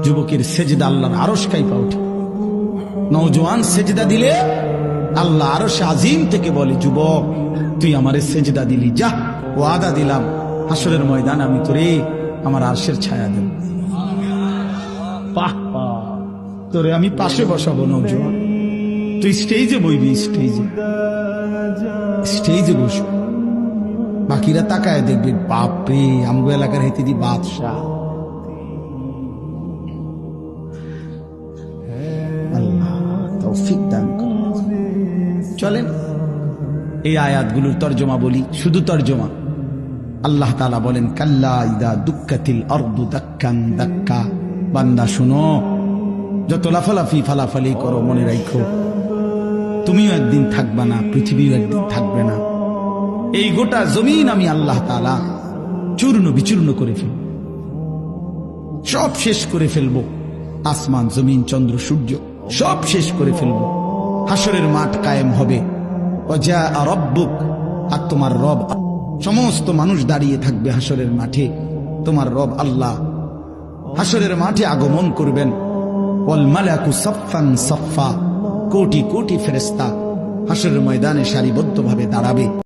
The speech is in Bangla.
যুবকের সেজদা আল্লাহর আরশ কাঁপা ওঠে। নওজোয়ান সেজদা দিলে আল্লাহ আরশ আজিম থেকে বলে, যুবক তুই আমারে সেজদা দিলি, যা ওয়াদা দিলাম হাসরের ময়দান আমি তোরে আমার আরশের ছায়া দেব। বাহ বাহ, তোরে আমি পাশে বসাবো নওজোয়ান, তুই স্টেজে বইবি, স্টেজে বসবি, বাকিরা তাকায় দেখবে, বাপরে আমগো এলাকার হেতে দি বাদশাহ। আল্লাহ তৌফিক দান করুন। চলেন এই আয়াতগুলোর তর্জমা বলি, শুধু তর্জমা। আল্লাহ তাআলা বলেন, কাল্লা ইদা দুক্কাতিল আরদু দাক্কান দাক্কা। বান্দা শুনো, যত লাফালাফি ফালাফালি করো মনে রাখো তুমিও একদিন থাকবা না, পৃথিবীও একদিন থাকবে না। এই গোটা জমিন আমি আল্লাহ তাআলা চূর্ণ বিচূর্ণ করে ফেলব, সব শেষ করে ফেলব। আসমান জমিন চন্দ্র সূর্য সব শেষ করে ফেলব। হাসরের মাঠ কায়েম হবে। ওয়াজা রব্বুক, আর তোমার রব, সমস্ত মানুষ দাঁড়িয়ে থাকবে হাসরের মাঠে। তোমার রব আল্লাহ হাসরের মাঠে আগমন করবেন। ওয়াল মালাকু সাফফান সাফফা, কোটি কোটি ফেরেশতা হাসরের ময়দানে সারিবদ্ধভাবে দাঁড়াবে।